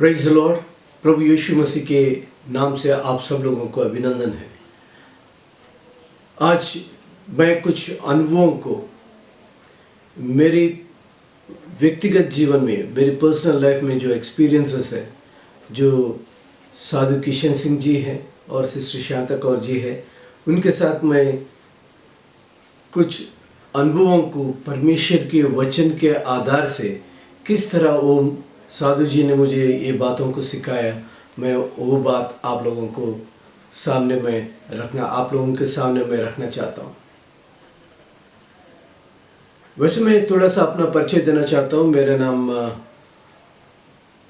Praise the lord. प्रभु यीशु मसीह के नाम से आप सब लोगों को अभिनंदन है। आज मैं कुछ अनुभवों को मेरी व्यक्तिगत जीवन में, मेरी पर्सनल लाइफ में जो एक्सपीरियंसेस है, जो साधु किशन सिंह जी हैं और सिस्टर शांता कौर जी है, उनके साथ मैं कुछ अनुभवों को परमेश्वर के वचन के आधार से किस तरह वो साधु जी ने मुझे ये बातों को सिखाया, मैं वो बात आप लोगों को सामने में रखना, आप लोगों के सामने में रखना चाहता हूँ। वैसे मैं थोड़ा सा अपना परिचय देना चाहता हूँ। मेरा नाम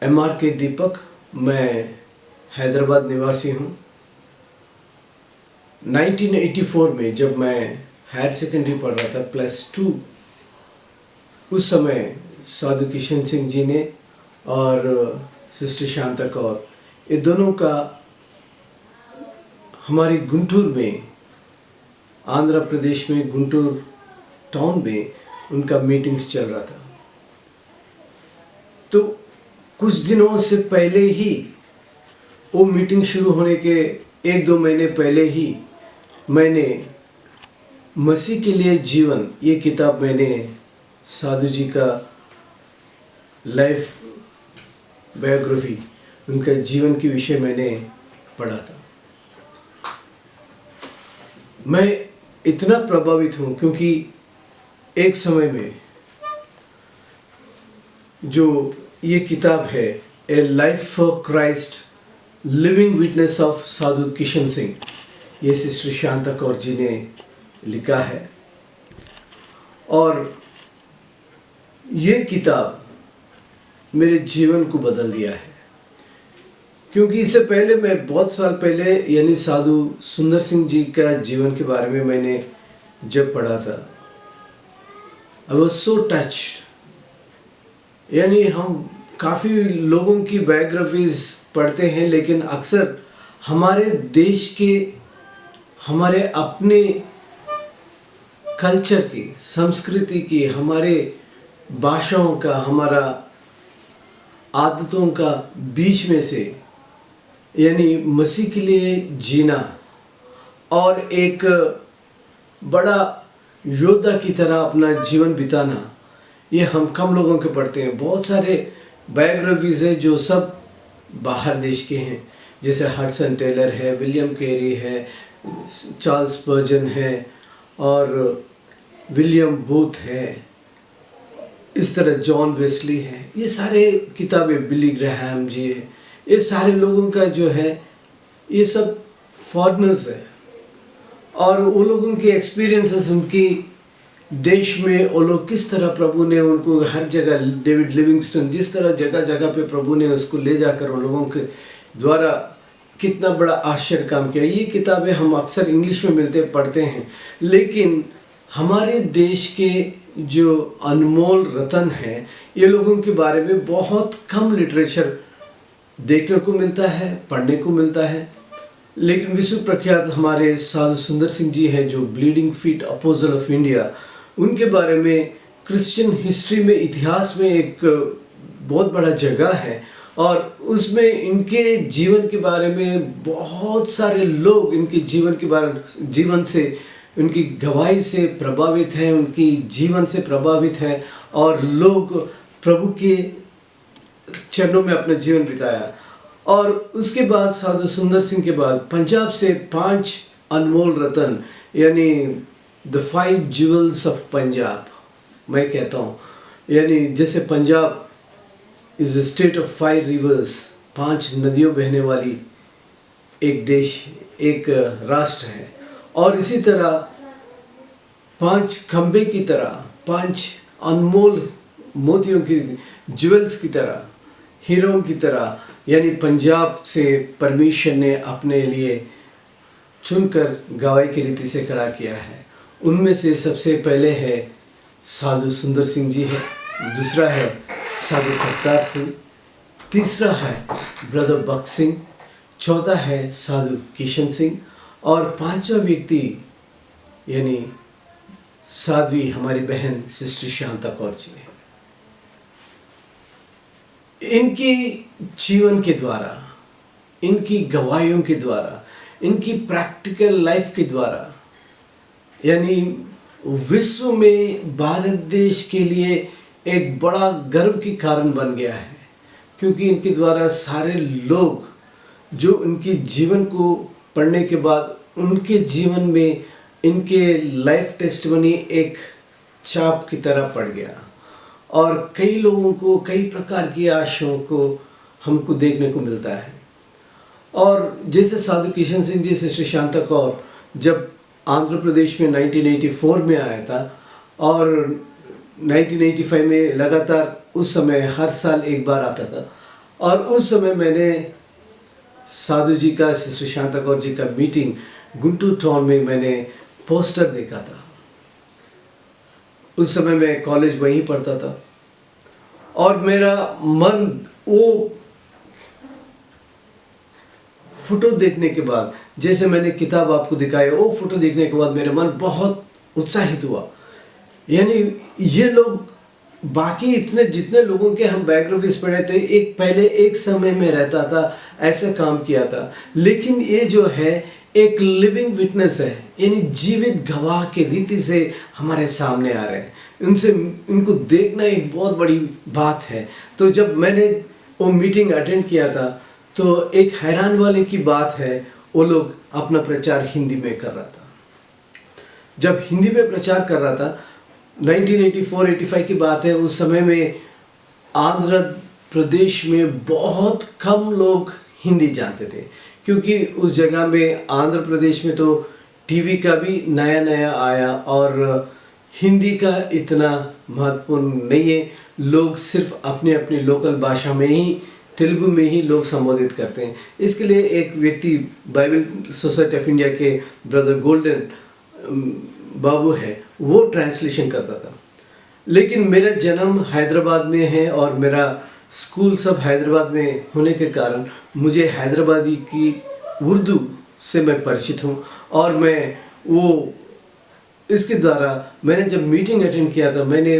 MRK दीपक, मैं हैदराबाद निवासी हूँ। 1984 में जब मैं हायर सेकेंडरी पढ़ रहा था, +2, उस समय साधु किशन सिंह जी ने और सिस्टर शांता कौर, ये दोनों का हमारे गुंटूर में, आंध्र प्रदेश में गुंटूर टाउन में उनका मीटिंग्स चल रहा था। तो कुछ दिनों से पहले ही, वो मीटिंग शुरू होने के 1-2 महीने पहले ही, मैंने मसीह के लिए जीवन, ये किताब मैंने साधु जी का लाइफ बायोग्राफी, उनका जीवन के विषय मैंने पढ़ा था। मैं इतना प्रभावित हूँ क्योंकि एक समय में जो ये किताब है, a life for Christ, living witness of Sadhu Kishan Singh, ये सिस्टर शांता कौर जी ने लिखा है। और ये किताब मेरे जीवन को बदल दिया है, क्योंकि इससे पहले मैं बहुत साल पहले, यानी साधु सुंदर सिंह जी का जीवन के बारे में मैंने जब पढ़ा था, आई वॉज सो टच्ड। यानी हम काफ़ी लोगों की बायोग्राफीज पढ़ते हैं, लेकिन अक्सर हमारे देश के, हमारे अपने कल्चर की, संस्कृति की, हमारे भाषाओं का, हमारा आदतों का बीच में से, यानी मसीह के लिए जीना और एक बड़ा योद्धा की तरह अपना जीवन बिताना, ये हम कम लोगों के पढ़ते हैं। बहुत सारे बायोग्राफीज है जो सब बाहर देश के हैं, जैसे हडसन टेलर है, विलियम कैरी है, चार्ल्स स्पर्जन है और विलियम बूथ है, इस तरह जॉन वेस्ली है। ये सारे किताबें, बिली ग्राहम जी है, ये सारे लोगों का जो है, ये सब फॉरेनर्स है और वो लोगों के एक्सपीरियंसेस, उनकी देश में वो लोग किस तरह प्रभु ने उनको हर जगह, डेविड लिविंगस्टन जिस तरह जगह जगह पे प्रभु ने उसको ले जाकर वो लोगों के द्वारा कितना बड़ा आश्चर्य काम किया। ये किताबें हम अक्सर इंग्लिश में मिलते पढ़ते हैं, लेकिन हमारे देश के जो अनमोल रत्न हैं, ये लोगों के बारे में बहुत कम लिटरेचर देखने को मिलता है, पढ़ने को मिलता है। लेकिन विश्व प्रख्यात हमारे साधु सुंदर सिंह जी हैं, जो bleeding feet apostle of India, उनके बारे में क्रिश्चियन हिस्ट्री में, इतिहास में एक बहुत बड़ा जगह है और उसमें इनके जीवन के बारे में बहुत सारे लोग इनके जीवन से, उनकी गवाही से प्रभावित हैं, उनकी जीवन से प्रभावित हैं और लोग प्रभु के चरणों में अपना जीवन बिताया। और उसके बाद साधु सुंदर सिंह के बाद पंजाब से 5 अनमोल रत्न, यानी द 5 ज्वेल्स ऑफ पंजाब, मैं कहता हूँ। यानी जैसे Punjab is a state of 5 reverse, 5 नदियों बहने वाली एक देश, एक राष्ट्र है। और इसी तरह 5 खंबे की तरह, 5 अनमोल मोतियों की, ज्वेल्स की तरह, हीरों की तरह, यानी पंजाब से परमेश्वर ने अपने लिए चुनकर गवाही की रीति से खड़ा किया है। उनमें से सबसे पहले है साधु सुंदर सिंह जी है, दूसरा है साधु करतार सिंह, तीसरा है ब्रदर बख्श सिंह, चौथा है साधु किशन सिंह और 5वां व्यक्ति यानी साध्वी हमारी बहन सिस्टर शांता कौर जी है। इनकी जीवन के द्वारा, इनकी गवाहियों के द्वारा, इनकी प्रैक्टिकल लाइफ के द्वारा, यानी विश्व में भारत देश के लिए एक बड़ा गर्व की कारण बन गया है। क्योंकि इनके द्वारा सारे लोग जो उनके जीवन को पढ़ने के बाद उनके जीवन में इनके लाइफ टेस्टिमनी एक छाप की तरह पड़ गया, और कई लोगों को कई प्रकार की आशाओं को हमको देखने को मिलता है। और जैसे साधु किशन सिंह जी, सिस्टर शांता कौर जब आंध्र प्रदेश में 1984 में आया था और 1985 में लगातार, उस समय हर साल एक बार आता था, और उस समय मैंने साधु जी का, सिस्टर शांता कौर जी का मीटिंग गुंटूर टाउन में मैंने पोस्टर देखा था। उस समय मैं कॉलेज वहीं पढ़ता था और मेरा मन वो फोटो देखने के बाद, जैसे मैंने किताब आपको दिखाई, वो फोटो देखने के बाद मेरा मन बहुत उत्साहित हुआ। यानी ये लोग बाकी इतने जितने लोगों के हम बायोग्राफीज पढ़े थे, एक पहले एक समय में रहता था, ऐसे काम किया था, लेकिन ये जो है एक लिविंग विटनेस है, यानी जीवित गवाह के रीति से हमारे सामने आ रहे हैं। उनसे इनको देखना एक बहुत बड़ी बात है। तो जब मैंने वो मीटिंग अटेंड किया था तो एक हैरान वाले की बात है, वो लोग अपना प्रचार हिंदी में कर रहा था। जब हिंदी में प्रचार कर रहा था, 1984-85 की बात है, उस समय में आंध्र प्रदेश में बहुत कम लोग हिंदी जानते थे, क्योंकि उस जगह में आंध्र प्रदेश में तो टीवी का भी नया नया आया और हिंदी का इतना महत्वपूर्ण नहीं है। लोग सिर्फ अपने अपनी लोकल भाषा में ही, तेलुगु में ही लोग संबोधित करते हैं। इसके लिए एक व्यक्ति, बाइबल सोसाइटी ऑफ इंडिया के ब्रदर गोल्डन बाबू है, वो ट्रांसलेशन करता था। लेकिन मेरा जन्म हैदराबाद में है और मेरा स्कूल सब हैदराबाद में होने के कारण मुझे हैदराबादी की उर्दू से मैं परिचित हूँ, और मैं वो इसके द्वारा मैंने जब मीटिंग अटेंड किया था, मैंने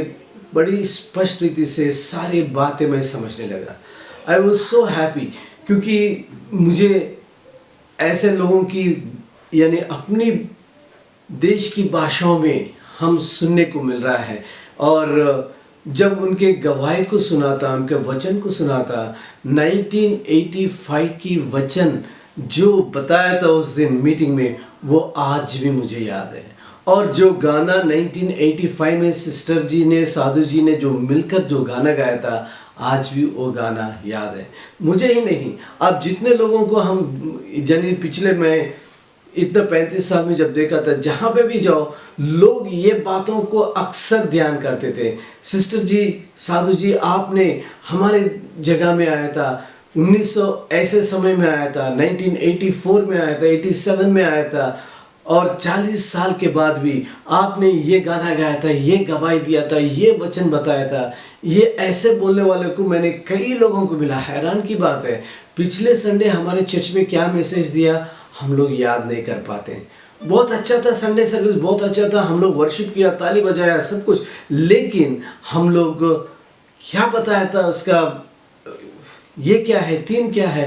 बड़ी स्पष्ट रीति से सारी बातें मैं समझने लगा। आई वॉज सो हैप्पी, क्योंकि मुझे ऐसे लोगों की, यानी अपनी देश की भाषाओं में हम सुनने को मिल रहा है। और जब उनके गवाही को सुना था, उनके वचन को सुना था, 1985 की वचन जो बताया था उस दिन मीटिंग में, वो आज भी मुझे याद है। और जो गाना 1985 में सिस्टर जी ने, साधु जी ने जो मिलकर जो गाना गाया था, आज भी वो गाना याद है। मुझे ही नहीं, अब जितने लोगों को हम, यानी पिछले मैं इतना 35 साल में जब देखा था, जहाँ पे भी जाओ लोग ये बातों को अक्सर ध्यान करते थे। सिस्टर जी, साधु जी, आपने हमारे जगह में आया था, 1900 ऐसे समय में आया था, 1984 में आया था, 87 में आया था, और 40 साल के बाद भी आपने ये गाना गाया था, ये गवाही दिया था, ये वचन बताया था। ये ऐसे बोलने वाले को मैंने कई लोगों को मिला। हैरान की बात है, पिछले संडे हमारे चर्च में क्या मैसेज दिया हम लोग याद नहीं कर पाते। बहुत अच्छा था, संडे सर्विस बहुत अच्छा था, हम लोग वर्शिप किया, ताली बजाया, सब कुछ, लेकिन हम लोग क्या बताया था उसका, ये क्या है, थीम क्या है,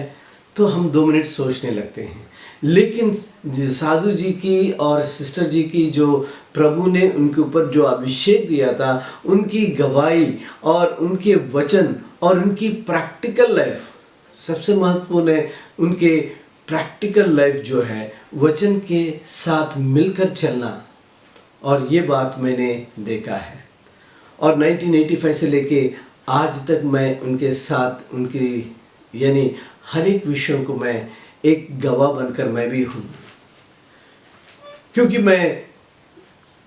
तो हम 2 मिनट सोचने लगते हैं। लेकिन साधु जी की और सिस्टर जी की जो प्रभु ने उनके ऊपर जो अभिषेक दिया था, उनकी गवाही और उनके वचन और उनकी प्रैक्टिकल लाइफ सबसे महत्वपूर्ण है। उनके प्रैक्टिकल लाइफ जो है, वचन के साथ मिलकर चलना, और ये बात मैंने देखा है। और 1985 से लेके आज तक मैं उनके साथ, उनकी यानी हर एक विषयों को मैं एक गवाह बनकर मैं भी हूँ। क्योंकि मैं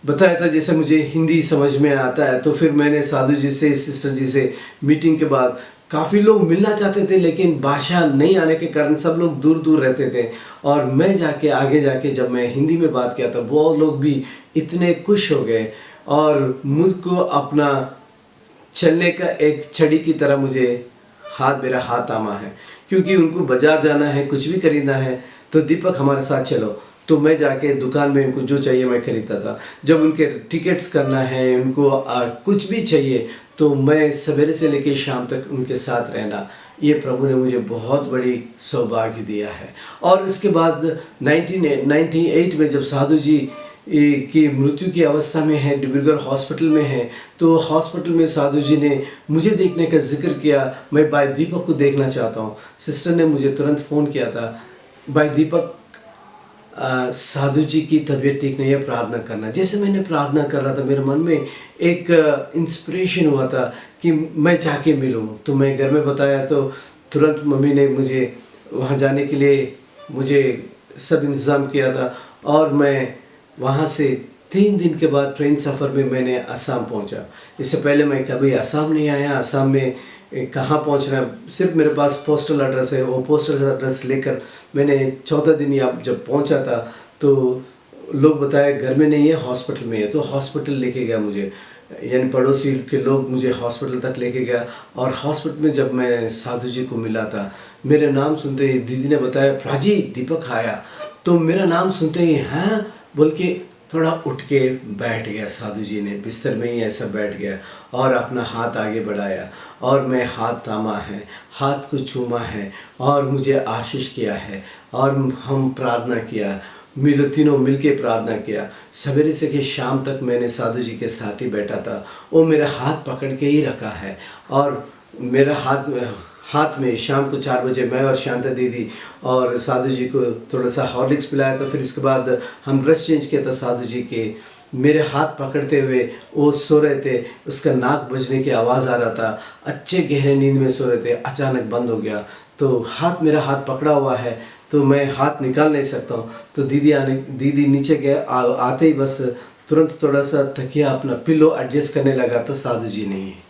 बताया था, जैसे मुझे हिंदी समझ में आता है, तो फिर मैंने साधु जी से, सिस्टर जी से मीटिंग के बाद काफ़ी लोग मिलना चाहते थे, लेकिन भाषा नहीं आने के कारण सब लोग दूर दूर रहते थे। और मैं जाके आगे जाके जब मैं हिंदी में बात किया था, वो लोग भी इतने खुश हो गए और मुझको अपना चलने का एक छड़ी की तरह मुझे मेरा हाथ थामा है। क्योंकि उनको बाजार जाना है, कुछ भी खरीदना है, तो दीपक हमारे साथ चलो, तो मैं जाके दुकान में उनको जो चाहिए मैं खरीदता था। जब उनके टिकट्स करना है, उनको कुछ भी चाहिए, तो मैं सवेरे से लेकर शाम तक उनके साथ रहना, ये प्रभु ने मुझे बहुत बड़ी सौभाग्य दिया है। और इसके बाद 1998 में जब साधु जी की मृत्यु की अवस्था में है, डिब्रूगढ़ हॉस्पिटल में है, तो हॉस्पिटल में साधु जी ने मुझे देखने का जिक्र किया, मैं भाई दीपक को देखना चाहता हूँ। सिस्टर ने मुझे तुरंत फ़ोन किया था, भाई दीपक साधु जी की तबीयत ठीक नहीं है, प्रार्थना करना। जैसे मैंने प्रार्थना कर रहा था, मेरे मन में एक इंस्पिरेशन हुआ था कि मैं जाके मिलूं। तो मैं घर में बताया तो तुरंत मम्मी ने मुझे वहां जाने के लिए मुझे सब इंतज़ाम किया था, और मैं वहां से 3 दिन के बाद ट्रेन सफ़र में मैंने असम पहुंचा। इससे पहले मैं कभी असम नहीं आया। असम में कहाँ पहुंचना है, सिर्फ मेरे पास पोस्टल एड्रेस है। वो पोस्टल एड्रेस लेकर मैंने 14 दिन यहाँ जब पहुंचा था तो लोग बताया घर में नहीं है, हॉस्पिटल में है। तो हॉस्पिटल लेके गया मुझे, यानी पड़ोसी के लोग मुझे हॉस्पिटल तक लेके गया। और हॉस्पिटल में जब मैं साधु जी को मिला था, मेरे नाम सुनते ही दीदी ने बताया, प्राजी दीपक आया। तो मेरा नाम सुनते ही हाँ बोल के थोड़ा उठ के बैठ गया। साधु जी ने बिस्तर में ही ऐसा बैठ गया और अपना हाथ आगे बढ़ाया, और मैं हाथ थामा है, हाथ को चूमा है और मुझे आशीष किया है। और हम प्रार्थना किया, तीनों मिल के प्रार्थना किया। सवेरे से कि शाम तक मैंने साधु जी के साथ ही बैठा था। वो मेरा हाथ पकड़ के ही रखा है, और मेरा हाथ में शाम को 4 बजे मैं और शांता दीदी और साधु जी को थोड़ा सा हॉर्लिक्स पिलाया था। फिर इसके बाद हम ड्रेस चेंज किया था साधु जी के। मेरे हाथ पकड़ते हुए वो सो रहे थे, उसका नाक बजने की आवाज़ आ रहा था, अच्छे गहरे नींद में सो रहे थे। अचानक बंद हो गया, तो मेरा हाथ पकड़ा हुआ है, तो मैं हाथ निकाल नहीं सकता हूँ। तो दीदी नीचे गए, आते ही बस तुरंत थोड़ा सा तकिया अपना पिलो एडजस्ट करने लगा, तो साधु जी नहीं है।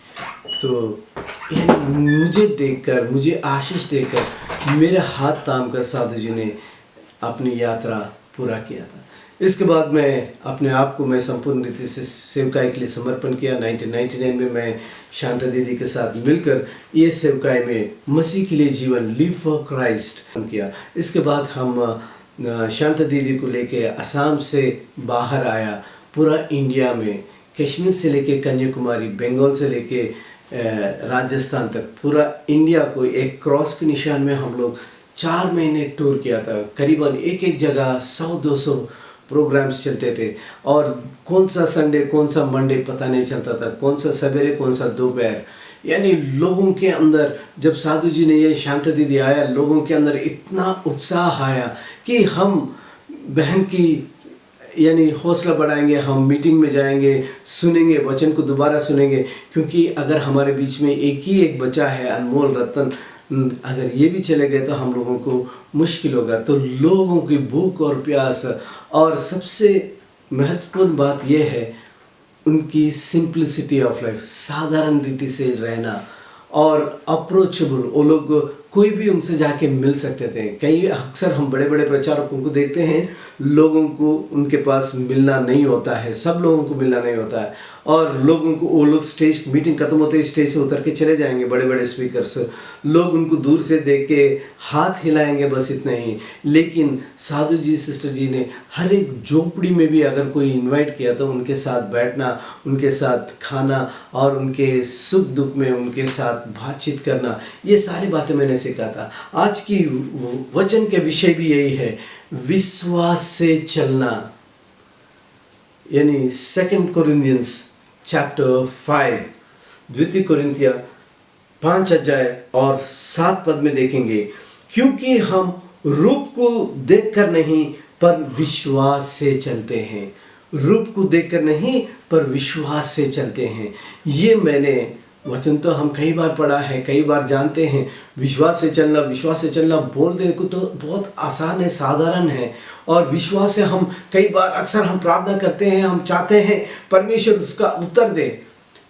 तो मुझे देखकर, मुझे आशीष देकर, मेरे हाथ थाम कर साधु जी ने अपनी यात्रा पूरा किया था। इसके बाद मैं अपने आप को मैं संपूर्ण रीति से सेवकाई के लिए समर्पण किया। 1999 में मैं शांता दीदी के साथ मिलकर ये सेवकाई में मसीह के लिए जीवन, लिव फॉर क्राइस्ट किया। इसके बाद हम शांता दीदी को लेके असम से बाहर आया, पूरा इंडिया में, कश्मीर से लेके कन्याकुमारी, बंगाल से लेके राजस्थान तक, पूरा इंडिया को एक क्रॉस के निशान में हम लोग 4 महीने टूर किया था। करीबन एक जगह 100-200 प्रोग्राम्स चलते थे, और कौन सा संडे कौन सा मंडे पता नहीं चलता था, कौन सा सवेरे कौन सा दोपहर। यानी लोगों के अंदर, जब साधु जी ने ये शांता दीदी आया, लोगों के अंदर इतना उत्साह आया कि हम बहन की यानी हौसला बढ़ाएंगे, हम मीटिंग में जाएंगे, सुनेंगे, वचन को दोबारा सुनेंगे। क्योंकि अगर हमारे बीच में एक बचा है, अनमोल रत्न, अगर ये भी चले गए तो हम लोगों को मुश्किल होगा। तो लोगों की भूख और प्यास, और सबसे महत्वपूर्ण बात यह है उनकी सिंप्लिसिटी ऑफ लाइफ, साधारण रीति से रहना और अप्रोचेबल। वो लोग कोई भी उनसे जाके मिल सकते थे। कई अक्सर हम बड़े बड़े प्रचारकों को देखते हैं, लोगों को उनके पास मिलना नहीं होता है, सब लोगों को मिलना नहीं होता है, और लोगों को वो लोग स्टेज मीटिंग खत्म होते ही स्टेज से उतर के चले जाएंगे। बड़े बड़े स्पीकर्स, लोग उनको दूर से देख के हाथ हिलाएंगे, बस इतना ही। लेकिन साधु जी, सिस्टर जी ने हर एक झोपड़ी में भी अगर कोई इनवाइट किया तो उनके साथ बैठना, उनके साथ खाना, और उनके सुख दुख में उनके साथ बातचीत करना, ये सारी बातें मैंने सीखा था। आज की वचन के विषय भी यही है, विश्वास से चलना। यानी 2 कोरिन्थियंस चैप्टर 5, द्वितीय कोरिन्थिया 5 अध्याय और 7 पद में देखेंगे, क्योंकि हम रूप को देखकर नहीं पर विश्वास से चलते हैं। रूप को देखकर नहीं पर विश्वास से चलते हैं। ये मैंने वचन तो हम कई बार पढ़ा है, कई बार जानते हैं। विश्वास से चलना बोलने को तो बहुत आसान है, साधारण है। और विश्वास से हम कई बार अक्सर हम प्रार्थना करते हैं, हम चाहते हैं परमेश्वर उसका उत्तर दे,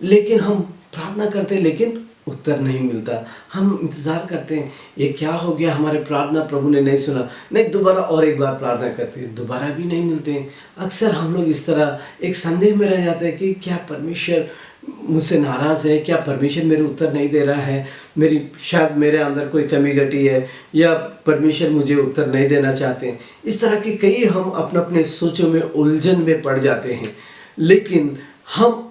लेकिन हम प्रार्थना करते हैं लेकिन उत्तर नहीं मिलता। हम इंतज़ार करते हैं ये क्या हो गया, हमारे प्रार्थना प्रभु ने नहीं सुना, नहीं दोबारा और एक बार प्रार्थना करते हैं, दोबारा भी नहीं मिलते हैं। अक्सर हम लोग इस तरह एक संदेह में रह जाते हैं कि क्या परमेश्वर मुझसे नाराज़ है, क्या परमेश्वर मेरे उत्तर नहीं दे रहा है, शायद मेरे अंदर कोई कमी घटी है, या परमेश्वर मुझे उत्तर नहीं देना चाहते हैं। इस तरह के कई हम अपने सोचों में उलझन में पड़ जाते हैं। लेकिन हम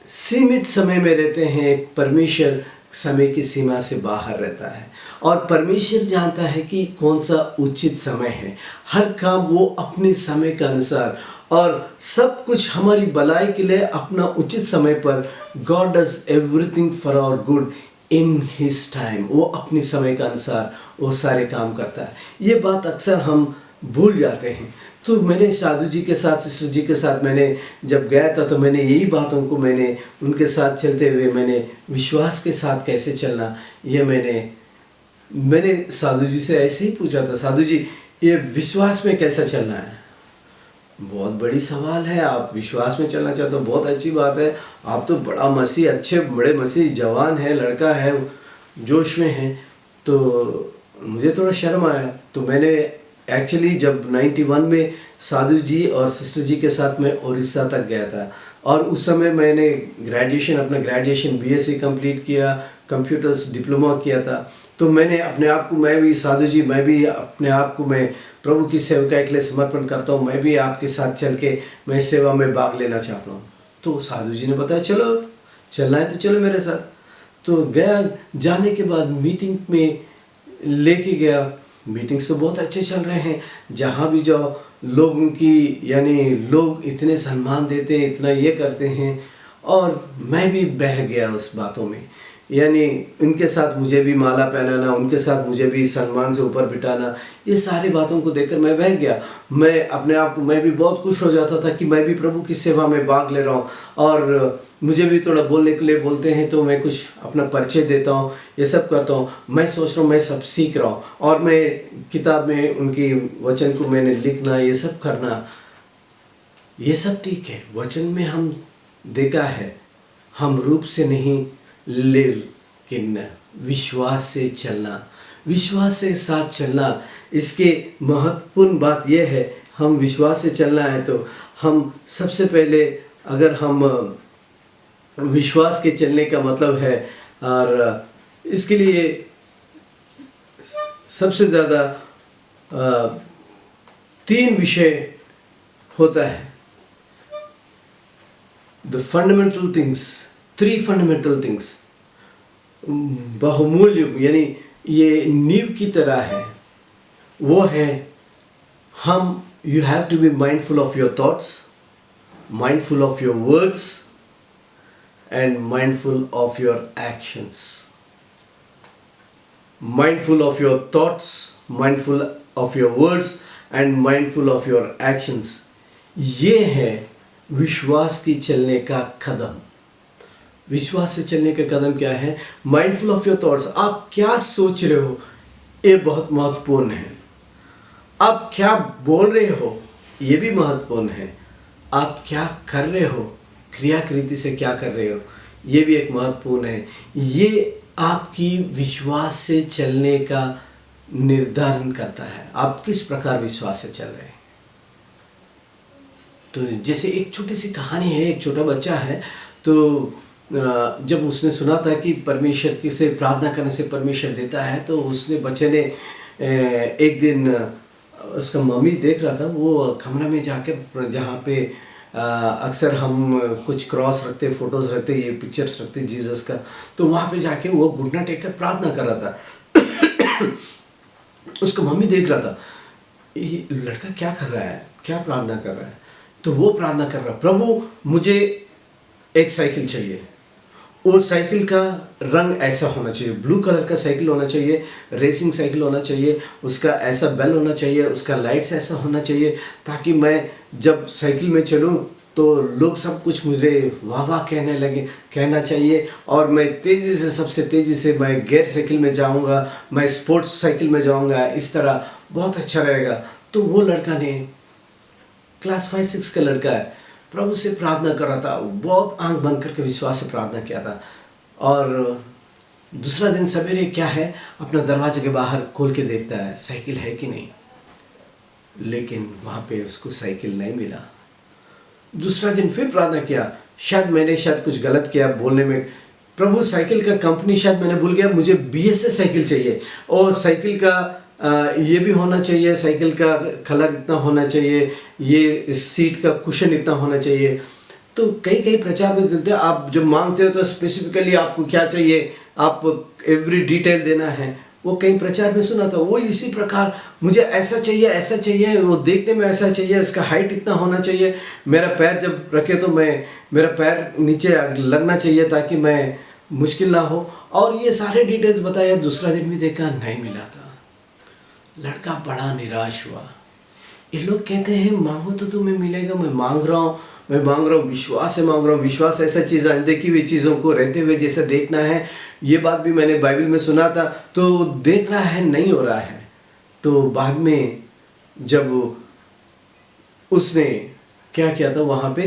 सीमित समय में रहते हैं, परमेश्वर समय की सीमा से बाहर रहता है और परमेश्वर जानता है कि कौन सा उचित समय है। हर काम वो अपने समय के अनुसार और सब कुछ हमारी भलाई के लिए अपना उचित समय पर God does everything for our good in his time. वो अपने समय के अनुसार वो सारे काम करता है। ये बात अक्सर हम भूल जाते हैं। तो मैंने साधु जी के साथ, सिस्टर जी के साथ मैंने जब गया था तो मैंने यही बातों को मैंने उनके साथ चलते हुए मैंने विश्वास के साथ कैसे चलना, ये मैंने साधु जी से ऐसे ही पूछा था, साधु जी ये विश्वास में कैसा चलना है? बहुत बड़ी सवाल है। आप विश्वास में चलना चाहते हो, बहुत अच्छी बात है। आप तो बड़ा मसीह, अच्छे बड़े मसीह जवान है, लड़का है, जोश में है। तो मुझे थोड़ा शर्म आया। तो मैंने एक्चुअली जब 91 में साधु जी और सिस्टर जी के साथ मैं उड़ीसा तक गया था और उस समय मैंने अपना ग्रेजुएशन बीएससी कंप्लीट किया, कंप्यूटर्स डिप्लोमा किया था। तो मैंने अपने आप को, मैं भी साधु जी, मैं भी अपने आप को मैं प्रभु की सेवकाई के लिए समर्पण करता हूँ। मैं भी आपके साथ चल के मैं सेवा में भाग लेना चाहता हूँ। तो साधु जी ने बताया चलो, चलना है तो चलो मेरे साथ। तो गया, जाने के बाद मीटिंग में लेके गया। मीटिंग्स तो बहुत अच्छे चल रहे हैं, जहाँ भी जाओ लोगों की, यानी लोग इतने सम्मान देते हैं, इतना ये करते हैं। और मैं भी बह गया उस बातों में, यानी उनके साथ मुझे भी माला पहनाना, उनके साथ मुझे भी सम्मान से ऊपर बिठाना, ये सारी बातों को देखकर मैं बह गया। मैं अपने आप को, मैं भी बहुत खुश हो जाता था कि मैं भी प्रभु की सेवा में भाग ले रहा हूँ और मुझे भी थोड़ा बोलने के लिए बोलते हैं तो मैं कुछ अपना परिचय देता हूँ, ये सब करता हूँ। मैं सोच रहा हूँ मैं सब सीख रहा हूँ और मैं किताब में उनकी वचन को मैंने लिखना, ये सब करना, ये सब ठीक है। वचन में हम देखा है, हम रूप से नहीं लेकिन विश्वास से चलना, विश्वास से साथ चलना। इसके महत्वपूर्ण बात यह है, हम विश्वास से चलना है तो हम सबसे पहले, अगर हम विश्वास के चलने का मतलब है, और इसके लिए सबसे ज़्यादा 3 विषय होता है। The fundamental things, 3 fundamental things, बहुमूल्य, यानी ये नींव की तरह है। वो है, हम you have to be mindful of your thoughts, mindful of your words and mindful of your actions. Mindful of your thoughts, mindful of your words and mindful of your actions. ये है विश्वास की चलने का कदम। विश्वास से चलने का कदम क्या है? माइंडफुल ऑफ योर थॉट्स, आप क्या सोच रहे हो, ये बहुत महत्वपूर्ण है। आप क्या बोल रहे हो, ये भी महत्वपूर्ण है। आप क्या कर रहे हो, क्रियाकृति से क्या कर रहे हो, ये भी एक महत्वपूर्ण है। ये आपकी विश्वास से चलने का निर्धारण करता है, आप किस प्रकार विश्वास से चल रहे हैं। तो जैसे एक छोटी सी कहानी है, एक छोटा बच्चा है, तो जब उसने सुना था कि परमेश्वर की से प्रार्थना करने से परमेश्वर देता है, तो उसने, बच्चे ने एक दिन, उसका मम्मी देख रहा था, वो कमरे में जाके, जहाँ पे अक्सर हम कुछ क्रॉस रखते, फोटोज़ रखते, ये पिक्चर्स रखते जीसस का, तो वहाँ पे जाके वो घुटना टेक कर प्रार्थना कर रहा था। उसका मम्मी देख रहा था, ये लड़का क्या कर रहा है, क्या प्रार्थना कर रहा है। तो वो प्रार्थना कर रहा, प्रभु मुझे एक साइकिल चाहिए, वो साइकिल का रंग ऐसा होना चाहिए, ब्लू कलर का साइकिल होना चाहिए, रेसिंग साइकिल होना चाहिए, उसका ऐसा बेल होना चाहिए, उसका लाइट्स ऐसा होना चाहिए, ताकि मैं जब साइकिल में चलूँ तो लोग सब कुछ मुझे वाह वाह कहना चाहिए, और मैं तेज़ी से, सबसे तेज़ी से मैं गियर साइकिल में जाऊँगा, मैं स्पोर्ट्स साइकिल में जाऊँगा, इस तरह बहुत अच्छा रहेगा। तो वो लड़का ने, क्लास 5-6 का लड़का है, प्रभु से प्रार्थना कर रहा था, बहुत आंख बंद करके विश्वास से प्रार्थना किया था। और दूसरा दिन सवेरे क्या है, अपना दरवाजे के बाहर खोल के देखता है साइकिल है कि नहीं, लेकिन वहाँ पे उसको साइकिल नहीं मिला। दूसरा दिन फिर प्रार्थना किया, शायद मैंने कुछ गलत किया बोलने में, प्रभु साइकिल का कंपनी शायद मैंने भूल गया, मुझे BSS साइकिल चाहिए, और साइकिल का ये भी होना चाहिए, साइकिल का कलर इतना होना चाहिए, ये सीट का कुशन इतना होना चाहिए। तो कई कई प्रचार में देते हैं, आप जब मांगते हो तो स्पेसिफिकली आपको क्या चाहिए, आप एवरी डिटेल देना है। वो कई प्रचार में सुना था, वो इसी प्रकार मुझे ऐसा चाहिए, वो देखने में ऐसा चाहिए, इसका हाइट इतना होना चाहिए, मेरा पैर जब रखे तो मेरा पैर नीचे लगना चाहिए ताकि मैं मुश्किल ना हो, और ये सारे डिटेल्स बताया। दूसरा दिन भी देखा नहीं मिला था। लड़का बड़ा निराश हुआ। ये लोग कहते हैं मांगो तो तुम्हें मिलेगा, मैं मांग रहा हूँ, विश्वास से मांग रहा हूँ। विश्वास ऐसा चीज़ है, अनदेखी हुई चीज़ों को रहते हुए जैसे देखना है। ये बात भी मैंने बाइबल में सुना था, तो देख रहा है नहीं हो रहा है। तो बाद में जब उसने क्या किया था, वहाँ पे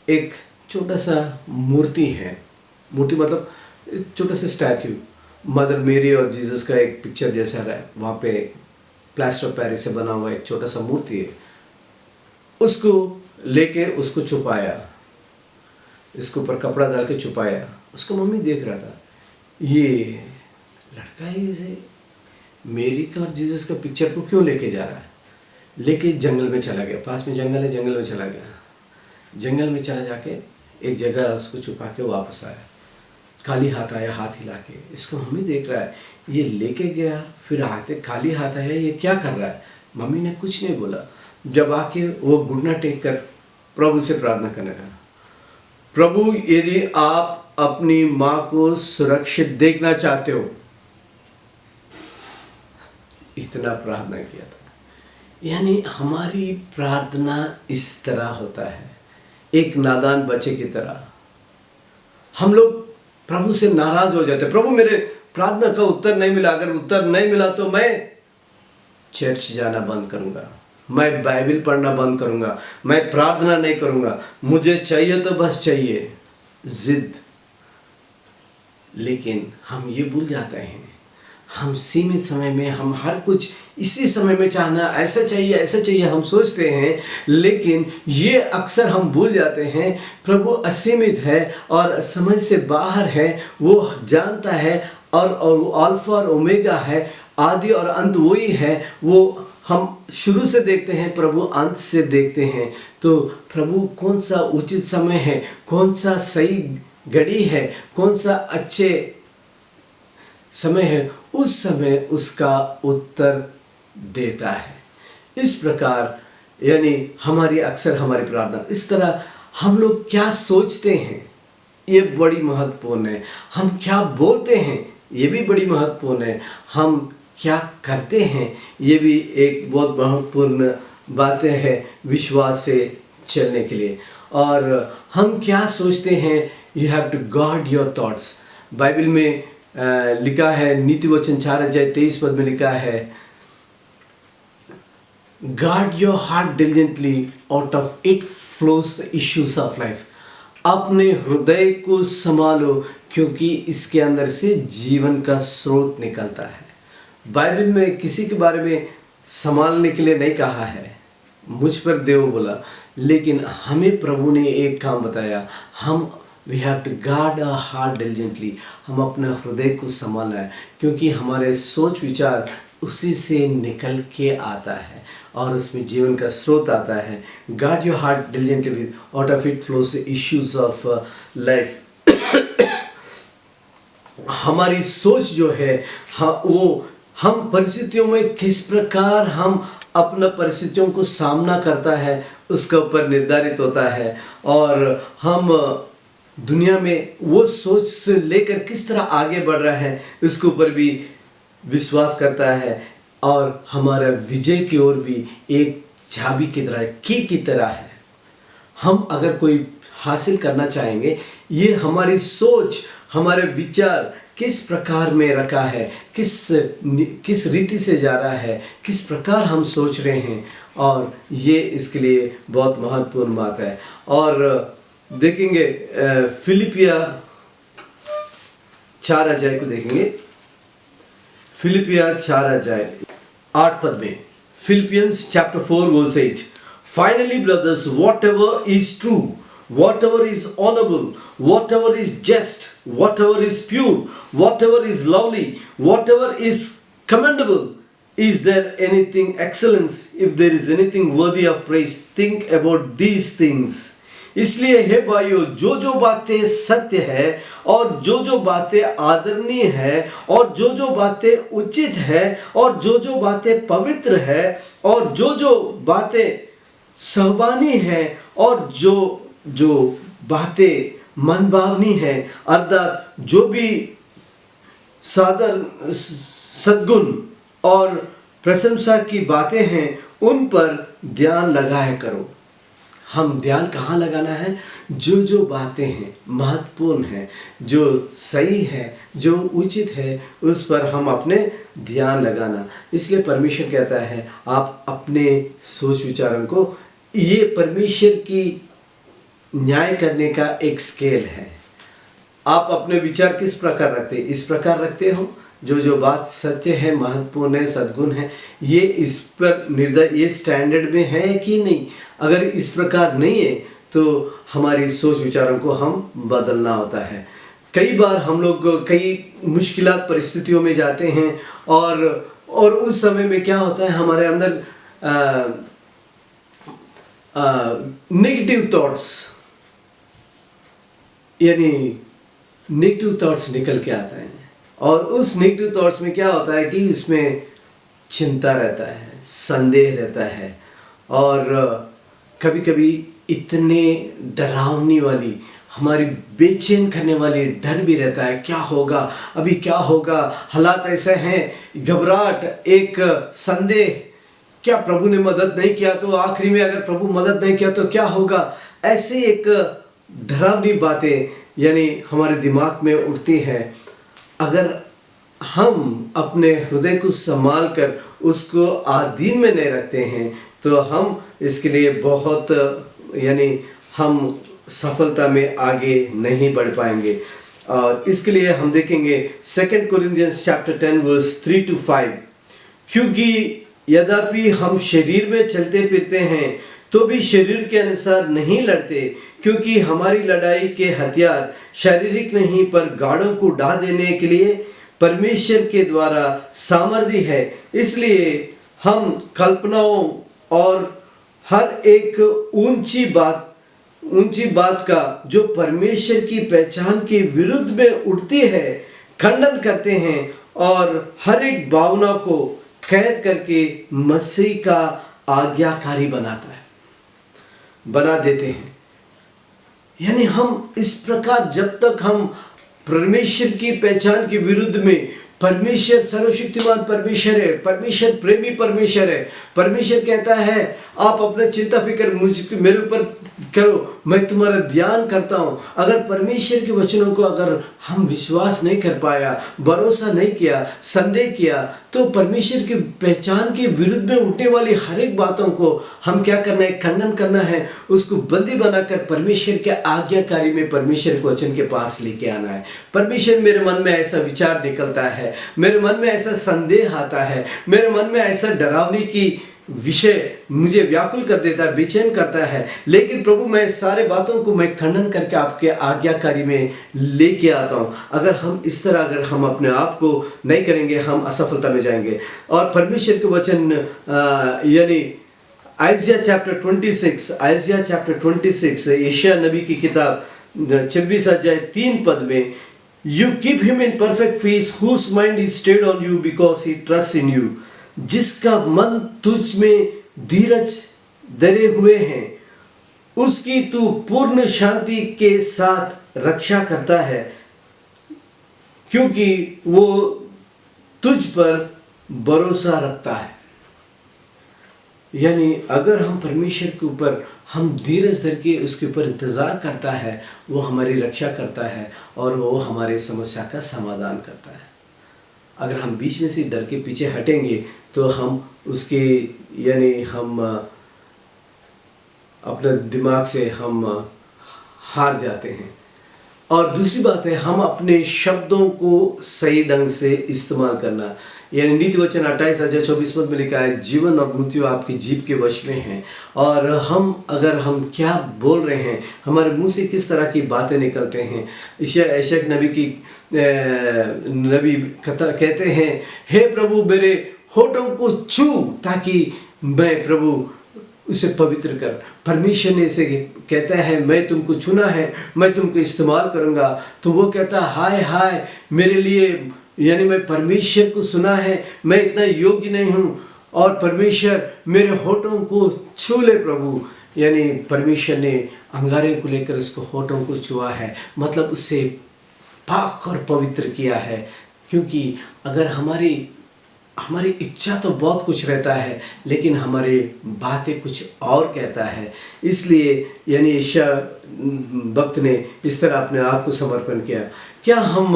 एक छोटा सा मूर्ति है, मूर्ति मतलब एक छोटा सा स्टैच्यू, मदर मेरी और जीसस का एक पिक्चर जैसा रहा है, वहाँ पे प्लास्टर ऑफ पेरिस से बना हुआ एक छोटा सा मूर्ति है। उसको लेके उसको छुपाया, इसके ऊपर कपड़ा डाल के छुपाया। उसका मम्मी देख रहा था, ये लड़का ही इसे मेरी का और जीसस का पिक्चर को क्यों लेके जा रहा है। लेके जंगल में चला गया, पास में जंगल है, जंगल में चला गया। जंगल में चला जाके एक जगह उसको छुपा के वापस आया, खाली हाथ आया, हाथ हिला के। इसको मम्मी देख रहा है, ये लेके गया फिर आते खाली हाथ आया, ये क्या कर रहा है। मम्मी ने कुछ नहीं बोला। जब आके वो घुटना टेक कर प्रभु से प्रार्थना करने लगा, प्रभु यदि आप अपनी माँ को सुरक्षित देखना चाहते हो, इतना प्रार्थना किया था। यानी हमारी प्रार्थना इस तरह होता है, एक नादान बच्चे की तरह। हम लोग प्रभु से नाराज हो जाते, प्रभु मेरे प्रार्थना का उत्तर नहीं मिला, अगर उत्तर नहीं मिला तो मैं चर्च जाना बंद करूंगा, मैं बाइबल पढ़ना बंद करूंगा, मैं प्रार्थना नहीं करूंगा, मुझे चाहिए तो बस चाहिए, जिद। लेकिन हम ये भूल जाते हैं, हम सीमित समय में, हम हर कुछ इसी समय में चाहना, ऐसा चाहिए हम सोचते हैं। लेकिन ये अक्सर हम भूल जाते हैं, प्रभु असीमित है और समझ से बाहर है। वो जानता है और अल्फा और ओमेगा है, आदि और अंत वही है। वो हम शुरू से देखते हैं, प्रभु अंत से देखते हैं। तो प्रभु कौन सा उचित समय है, कौन सा सही घड़ी है, कौन सा अच्छे समय है, उस समय उसका उत्तर देता है। इस प्रकार यानी हमारी अक्सर हमारी प्रार्थना इस तरह, हम लोग क्या सोचते हैं ये बड़ी महत्वपूर्ण है, हम क्या बोलते हैं ये भी बड़ी महत्वपूर्ण है, हम क्या करते हैं ये भी एक बहुत महत्वपूर्ण बातें हैं विश्वास से चलने के लिए। और हम क्या सोचते हैं, you have to guard your thoughts. Bible में लिखा है, नीति वचन 4:23 में लिखा है, guard your heart diligently, out of it flows the issues of life. अपने हृदय को संभालो क्योंकि इसके अंदर से जीवन का स्रोत निकलता है। बाइबल में किसी के बारे में संभालने के लिए नहीं कहा है, मुझ पर देव बोला, लेकिन हमें प्रभु ने एक काम बताया, हम we have to guard our heart diligently. हम अपने हृदय को संभालना है क्योंकि हमारे सोच विचार उसी से निकल के आता है और उसमें जीवन का स्रोत आता है। Guard your heart diligently, out of it flows issues of life. हमारी सोच जो है वो हम परिस्थितियों में किस प्रकार हम अपना परिस्थितियों को सामना करता है उसके ऊपर निर्धारित होता है, और हम दुनिया में वो सोच से लेकर किस तरह आगे बढ़ रहा है उसके ऊपर भी विश्वास करता है। और हमारा विजय की ओर भी एक चाबी की तरह, की तरह है। हम अगर कोई हासिल करना चाहेंगे, ये हमारी सोच, हमारे विचार किस प्रकार में रखा है, किस रीति से जा रहा है, किस प्रकार हम सोच रहे हैं, और ये इसके लिए बहुत महत्वपूर्ण बात है। और देखेंगे फिलिपिया 4 को देखेंगे, फिलिपिया 4:8 में, Philippians chapter 4:8, finally brothers, whatever is true, whatever is honorable, whatever is just, whatever is pure, whatever is lovely, whatever is commendable, is there anything excellence, if there is anything worthy of praise, think about these things. इसलिए हे भाइयों, जो जो बातें सत्य है और जो बातें आदरणीय है और जो बातें उचित है और जो बातें पवित्र है और जो बातें सहबानी है और जो बातें मनभावनी है, अर्थात जो भी सादर सद्गुण और प्रशंसा की बातें हैं, उन पर ध्यान लगाया करो। हम ध्यान कहाँ लगाना है? जो बातें हैं महत्वपूर्ण हैं, जो सही है, जो उचित है, उस पर हम अपने ध्यान लगाना। इसलिए परमेश्वर कहता है आप अपने सोच विचारों को, ये परमेश्वर की न्याय करने का एक स्केल है। आप अपने विचार किस प्रकार रखते हैं? इस प्रकार रखते हो जो बात सत्य है, महत्वपूर्ण है, सद्गुण है, ये इस पर निर्धारित, ये स्टैंडर्ड में है कि नहीं? अगर इस प्रकार नहीं है तो हमारी सोच विचारों को हम बदलना होता है। कई बार हम लोग कई मुश्किलात परिस्थितियों में जाते हैं और उस समय में क्या होता है, हमारे अंदर नेगेटिव थॉट्स, यानी नेगेटिव थॉट्स निकल के आते हैं। और उस नेगेटिव थॉट्स में क्या होता है कि इसमें चिंता रहता है, संदेह रहता है, और कभी कभी इतने डरावनी वाली, हमारी बेचैन करने वाली डर भी रहता है, क्या होगा, अभी क्या होगा, हालात ऐसे हैं, घबराहट, एक संदेह, क्या प्रभु ने मदद नहीं किया तो आखिरी में अगर प्रभु मदद नहीं किया तो क्या होगा, ऐसे एक डरावनी बातें यानी हमारे दिमाग में उठती हैं। अगर हम अपने हृदय को संभाल कर उसको आधीन में नहीं रखते हैं तो हम इसके लिए बहुत यानी हम सफलता में आगे नहीं बढ़ पाएंगे। और इसके लिए हम देखेंगे 2 कोरिन्थियंस चैप्टर 10 वर्स 3 to 5। क्योंकि यद्यपि हम शरीर में चलते फिरते हैं तो भी शरीर के अनुसार नहीं लड़ते, क्योंकि हमारी लड़ाई के हथियार शारीरिक नहीं पर गाड़ों को ढा देने के लिए परमेश्वर के द्वारा सामर्थ्य है। इसलिए हम कल्पनाओं और हर एक ऊंची बात का जो परमेश्वर की पहचान के विरुद्ध में उठती है खंडन करते हैं और हर एक भावना को कैद करके मसीह का आज्ञाकारी बना देते हैं। यानी हम इस प्रकार जब तक हम परमेश्वर की पहचान के विरुद्ध में, परमेश्वर सर्वशक्तिमान परमेश्वर है, परमेश्वर प्रेमी परमेश्वर है, परमेश्वर कहता है आप अपना चिंता फिक्र मेरे ऊपर करो, मैं तुम्हारा ध्यान करता हूँ। अगर परमेश्वर के वचनों को अगर हम विश्वास नहीं कर पाया, भरोसा नहीं किया, संदेह किया, तो परमेश्वर की पहचान के विरुद्ध में उठने वाली हर एक बातों को हम क्या करना है? खंडन करना है, उसको बंदी बनाकर परमेश्वर के आज्ञाकारी में, परमेश्वर के वचन के पास लेके आना है। परमेश्वर, मेरे मन में ऐसा विचार निकलता है, मेरे मन में ऐसा संदेह आता है, मेरे मन में ऐसा डरावनी की विषय मुझे व्याकुल कर देता है, बेचैन करता है, लेकिन प्रभु मैं सारे बातों को मैं खंडन करके आपके आज्ञाकारी में लेके आता हूँ। अगर हम इस तरह अगर हम अपने आप को नहीं करेंगे, हम असफलता में जाएंगे। और परमेश्वर के वचन यानी आइजिया चैप्टर 26, यशायाह नबी की किताब 26 अध्याय 3 पद में, you keep him in perfect peace whose mind is stayed on you because he trust in you. जिसका मन तुझ में धीरज धरे हुए हैं, उसकी तू पूर्ण शांति के साथ रक्षा करता है, क्योंकि वो तुझ पर भरोसा रखता है। यानी अगर हम परमेश्वर के ऊपर हम धीरज धर के उसके ऊपर इंतज़ार करता है, वो हमारी रक्षा करता है और वो हमारे समस्या का समाधान करता है। अगर हम बीच में से डर के पीछे हटेंगे तो हम उसके यानी हम अपने दिमाग से हम हार जाते हैं। और दूसरी बात है, हम अपने शब्दों को सही ढंग से इस्तेमाल करना। यानी नीति वचन 28 अध्याय 24 पद में लिखा है, जीवन और मृत्यु आपकी जीभ के वश में हैं। और अगर हम क्या बोल रहे हैं, हमारे मुंह से किस तरह की बातें निकलते हैं। यशायाह नबी कहते हैं, हे प्रभु मेरे होठों को छू ताकि मैं प्रभु उसे पवित्र कर। परमेश्वर ने इसे कहता है मैं तुमको चुना है, मैं तुमको इस्तेमाल करूँगा। तो वो कहता है हाय हाय मेरे लिए, यानी मैं परमेश्वर को सुना है, मैं इतना योग्य नहीं हूँ और परमेश्वर मेरे होठों को छू ले प्रभु। यानी परमेश्वर ने अंगारे को लेकर उसको होठों को छुआ है, मतलब उससे पाक और पवित्र किया है। क्योंकि अगर हमारी इच्छा तो बहुत कुछ रहता है, लेकिन हमारे बातें कुछ और कहता है। इसलिए यानी यशायाह भक्त ने इस तरह अपने आप को समर्पण किया। क्या हम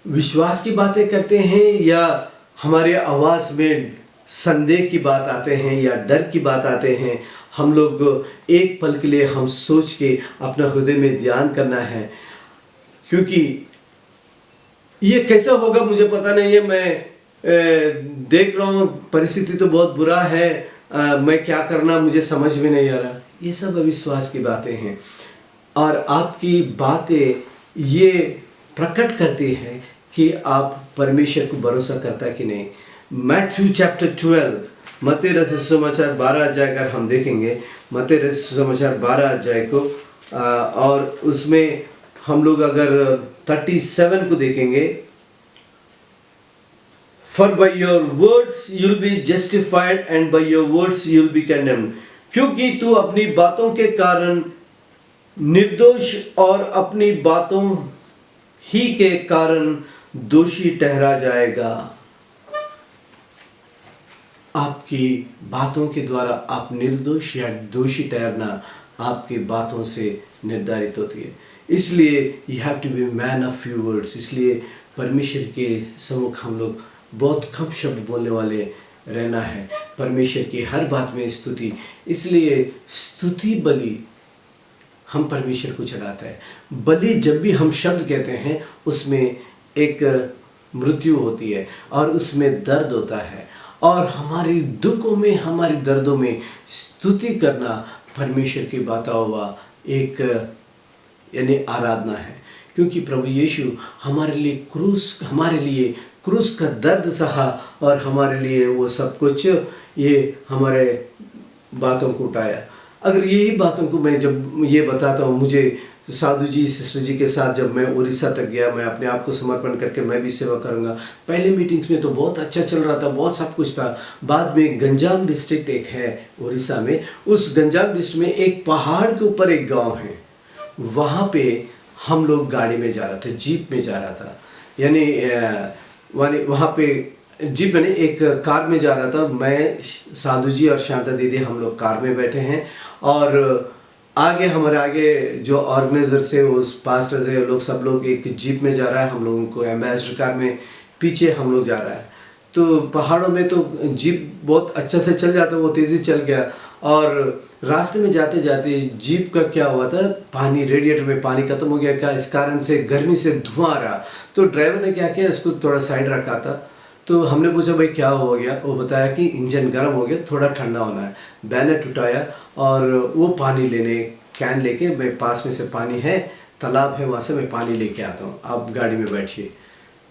विश्वास की बातें करते हैं या हमारे आवाज़ में संदेह की बात आते हैं या डर की बात आते हैं? हम लोग एक पल के लिए हम सोच के अपना हृदय में ध्यान करना है, क्योंकि ये कैसा होगा मुझे पता नहीं है। मैं देख रहा हूँ परिस्थिति तो बहुत बुरा है, मैं क्या करना मुझे समझ में नहीं आ रहा। ये सब अविश्वास की बातें हैं और आपकी बातें ये प्रकट करती हैं कि आप परमेश्वर को भरोसा करता कि नहीं। मैथ्यू चैप्टर 12, मत्ती रचित सुसमाचार 12 अध्याय अगर हम देखेंगे, मत्ती रचित सुसमाचार 12 अध्याय को और उसमें हम लोग अगर 37 को देखेंगे, For by your words you'll be justified and by your words you'll be condemned। क्योंकि तू अपनी बातों के कारण निर्दोष और अपनी बातों ही के कारण दोषी ठहरा जाएगा। आपकी बातों के द्वारा आप निर्दोष या दोषी ठहरना आपकी बातों से निर्धारित होती है। इसलिए you have to be man of few words. इसलिए परमेश्वर के सम्मुख हम लोग बहुत कम शब्द बोलने वाले रहना है। परमेश्वर की हर बात में स्तुति, इसलिए स्तुति बलि हम परमेश्वर को चढ़ाते हैं। बलि जब भी हम शब्द कहते हैं उसमें एक मृत्यु होती है और उसमें दर्द होता है, और हमारी दुखों में हमारी दर्दों में स्तुति करना परमेश्वर की बाता हुआ एक यानी आराधना है। क्योंकि प्रभु यीशु हमारे लिए क्रूस का दर्द सहा और हमारे लिए वो सब कुछ ये हमारे बातों को उठाया। अगर यही बातों को मैं जब ये बताता हूँ, मुझे साधु जी सिस्टर जी के साथ जब मैं उड़ीसा तक गया, मैं अपने आप को समर्पण करके मैं भी सेवा करूँगा। पहले मीटिंग्स में तो बहुत अच्छा चल रहा था, बहुत सब कुछ था। बाद में गंजाम डिस्ट्रिक्ट एक है उड़ीसा में, उस गंजाम डिस्ट्रिक्ट में एक पहाड़ के ऊपर एक गाँव है, वहाँ पे हम लोग गाड़ी में जा रहा था, जीप में जा रहा था। यानी वहाँ पे जीप में एक कार में जा रहा था। मैं, साधु जी और शांता दीदी हम लोग कार में बैठे हैं और हमारे आगे जो ऑर्गेनाइजर से, उस पास्टर से लोग सब लोग एक जीप में जा रहा है, हम लोगों को एम्बेसडर कार में पीछे हम लोग जा रहा है। तो पहाड़ों में तो जीप बहुत अच्छा से चल जाता है, वो तेज़ी चल गया और रास्ते में जाते जाते जीप का क्या हुआ था, पानी, रेडिएटर में पानी खत्म हो गया। क्या इस कारण से गर्मी से धुआं आ रहा, तो ड्राइवर ने क्या किया, इसको थोड़ा साइड रखा था। तो हमने पूछा भाई क्या हो गया, वो बताया कि इंजन गर्म हो गया, थोड़ा ठंडा होना है। बैनेट उठाया और वो पानी लेने कैन लेके, मैं पास में से पानी है, तालाब है, वहाँ से मैं पानी लेके आता हूँ, आप गाड़ी में बैठिए।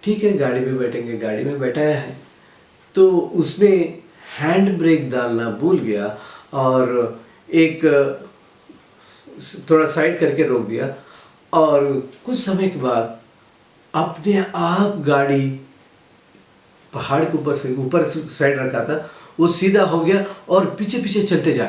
ठीक है, गाड़ी में बैठेंगे। गाड़ी में बैठाया है तो उसने हैंड ब्रेक डालना भूल गया और एक थोड़ा साइड करके रोक दिया और कुछ समय के बाद अपने आप गाड़ी पहाड़ के ऊपर साइड रखा था, वो सीधा हो गया और पीछे पीछे चलते जा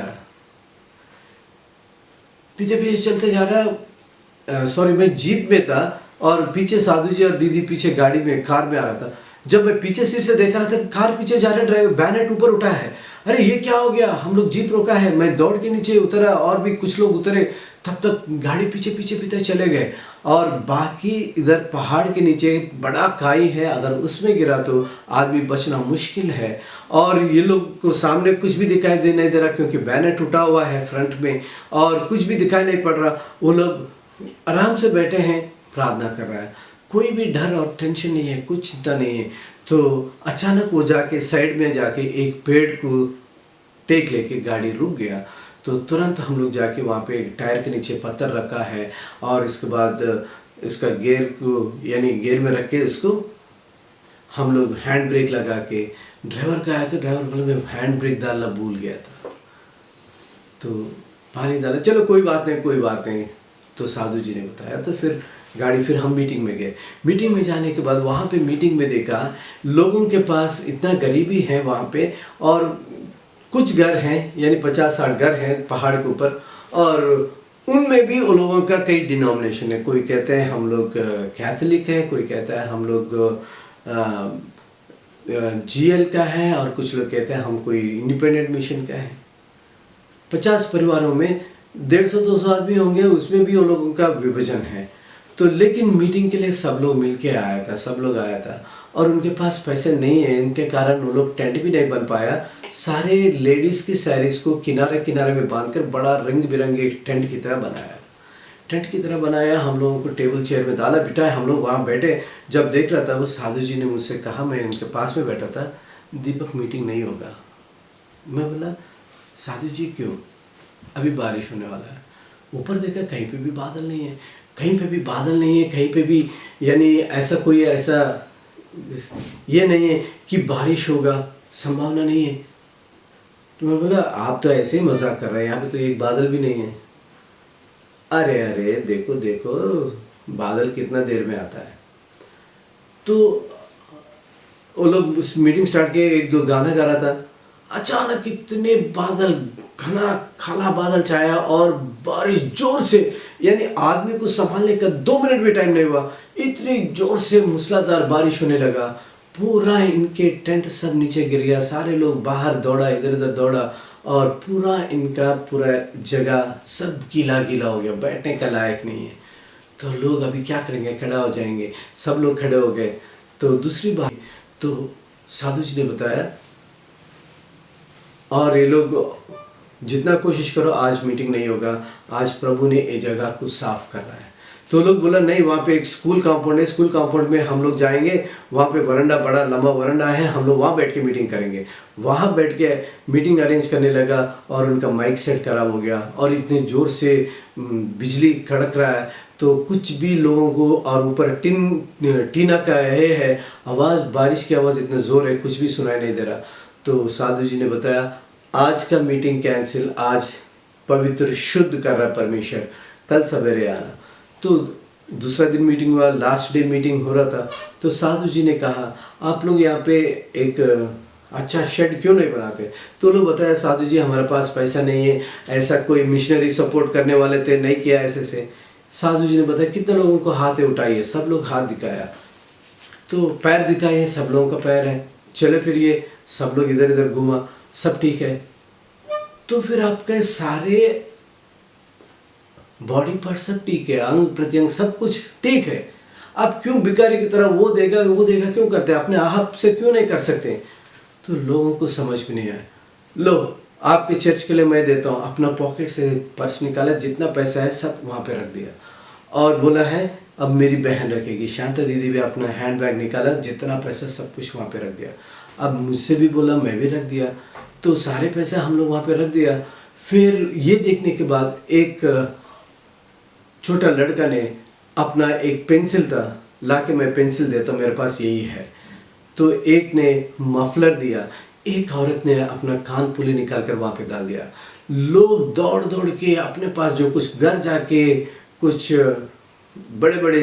रहा, सॉरी, मैं जीप में था और पीछे साधु जी और दीदी पीछे गाड़ी में, कार में आ रहा था। जब मैं पीछे सीट से देख रहा था, कार पीछे जा रहा, ड्राइवर बैनेट ऊपर उठा है। अरे ये क्या हो गया, हम लोग जीप रोका है। मैं दौड़ के नीचे उतरा और भी कुछ लोग उतरे, तब तक गाड़ी पीछे पीछे चले गए। और बाकी इधर पहाड़ के नीचे बड़ा खाई है, अगर उसमें गिरा तो आदमी बचना मुश्किल है। और ये लोग को सामने कुछ भी दिखाई नहीं दे रहा, क्योंकि बैनेट उठा हुआ है फ्रंट में और कुछ भी दिखाई नहीं पड़ रहा। वो लोग आराम से बैठे हैं, प्रार्थना कर रहा है, कोई भी डर और टेंशन नहीं है, कुछ चिंता नहीं है। तो अचानक वो जाके साइड में जाके एक पेड़ को टेक लेके गाड़ी रुक गया। तो तुरंत हम लोग जाके वहाँ पे टायर के नीचे पत्थर रखा है और इसके बाद इसका गियर को यानी गियर में रख के उसको हम लोग हैंड ब्रेक लगा के, ड्राइवर का आया तो ड्राइवर बोले मैं हैंड ब्रेक डालना भूल गया था। तो पानी डाला, चलो कोई बात नहीं कोई बात नहीं। तो साधु जी ने बताया, तो फिर गाड़ी, फिर हम मीटिंग में गए। मीटिंग में जाने के बाद वहाँ पे मीटिंग में देखा लोगों के पास इतना गरीबी है वहाँ पे, और कुछ घर हैं यानी 50-60 घर हैं पहाड़ के ऊपर, और उनमें भी उन लोगों का कई डिनोमिनेशन है। कोई कहते हैं हम लोग कैथोलिक है, कोई कहता है हम लोग जीएल का है, और कुछ लोग कहते हैं हम कोई इंडिपेंडेंट मिशन का है। 50 परिवारों में 150-200 आदमी होंगे, उसमें भी उन लोगों का विभाजन है। तो लेकिन मीटिंग के लिए सब लोग मिलके आया था, सब लोग आया था, और उनके पास पैसे नहीं है, इनके कारण वो लोग टेंट भी नहीं बन पाया। सारे लेडीज़ की सैरीज को किनारे किनारे में बांधकर बड़ा रंग बिरंगे टेंट की तरह बनाया, टेंट की तरह बनाया। हम लोगों को टेबल चेयर में डाला, बिठाया, हम लोग वहाँ बैठे। जब देख रहा था वो साधु जी ने मुझसे कहा, मैं उनके पास में बैठा था, दीपक मीटिंग नहीं होगा। मैं बोला साधु जी क्यों? अभी बारिश होने वाला है। ऊपर देखा कहीं पे भी बादल नहीं है, कहीं पे भी बादल नहीं है, कहीं पे भी यानी ऐसा कोई ऐसा ये नहीं है कि बारिश होगा, संभावना नहीं है। तो मैं बोला आप तो ऐसे ही मजाक कर रहे हैं, यहाँ पे तो एक बादल भी नहीं है। अरे अरे देखो देखो बादल कितना देर में आता है। तो वो लोग उस मीटिंग स्टार्ट किए, 1-2 गाना गा रहा था, अचानक इतने बादल, घना काला बादल छाया और बारिश जोर से, यानी आदमी को संभालने का 2 मिनट भी टाइम नहीं हुआ, इतनी जोर से मूसलाधार बारिश होने लगा। पूरा इनके टेंट सब नीचे गिर गया, सारे लोग बाहर दौड़ा, इधर उधर दौड़ा, और पूरा इनका पूरा जगह सब गीला गीला हो गया, बैठने का लायक नहीं है। तो लोग अभी क्या करेंगे, खड़ा हो जाएंगे। सब लोग खड़े हो गए। तो दूसरी बात, तो साधु जी ने बताया, और ये लोग जितना कोशिश करो आज मीटिंग नहीं होगा, आज प्रभु ने ये जगह को साफ करना है। तो लोग बोला नहीं, वहाँ पे एक स्कूल कंपाउंड है, स्कूल कंपाउंड में हम लोग जाएंगे, वहाँ पे वरंडा, बड़ा लंबा वरंडा है, हम लोग वहाँ बैठ के मीटिंग करेंगे। वहाँ बैठ के मीटिंग अरेंज करने लगा, और उनका माइक सेट खराब हो गया, और इतने ज़ोर से बिजली कड़क रहा है, तो कुछ भी लोगों को, और ऊपर टीना का है आवाज़, बारिश की आवाज़ इतना ज़ोर है, कुछ भी सुनाई नहीं दे रहा। तो साधु जी ने बताया आज का मीटिंग कैंसिल, आज पवित्र शुद्ध कर रहा परमेश्वर, कल सवेरे आना। तो दूसरा दिन मीटिंग हुआ, लास्ट डे मीटिंग हो रहा था। तो साधु जी ने कहा आप लोग यहाँ पे एक अच्छा शेड क्यों नहीं बनाते? तो लोग बताया साधु जी हमारे पास पैसा नहीं है, ऐसा कोई मिशनरी सपोर्ट करने वाले थे, नहीं किया ऐसे से। साधु जी ने बताया कितने लोगों को हाथ उठाइए, सब लोग हाथ दिखाया, तो पैर दिखाए, सब लोगों का पैर है, चले फिरिए, सब लोग इधर इधर घूमा, सब ठीक है। तो फिर आपके सारे बॉडी पार्ट सब ठीक है, अंग प्रत्यंग सब कुछ ठीक है, आप क्यों भिखारी की तरह वो देगा क्यों करते हैं? अपने आप से क्यों नहीं कर सकते? तो लोगों को समझ में नहीं आया। लो आपके चर्च के लिए मैं देता हूँ, अपना पॉकेट से पर्स निकाला, जितना पैसा है सब वहाँ पे रख दिया, और बोला है अब मेरी बहन रखेगी। शांता दीदी भी अपना हैंड बैग निकाला, जितना पैसा सब कुछ वहाँ पे रख दिया। अब मुझसे भी बोला, मैं भी रख दिया, तो सारे पैसा हम लोग वहाँ पे रख दिया। फिर ये देखने के बाद एक छोटा लड़का ने अपना एक पेंसिल था, लाके मैं पेंसिल देता हूँ, मेरे पास यही है। तो एक ने मफलर दिया, एक औरत ने अपना कान पुली निकाल कर वहाँ पे डाल दिया। लोग दौड़ दौड़ के अपने पास जो कुछ घर जाके कुछ बड़े बड़े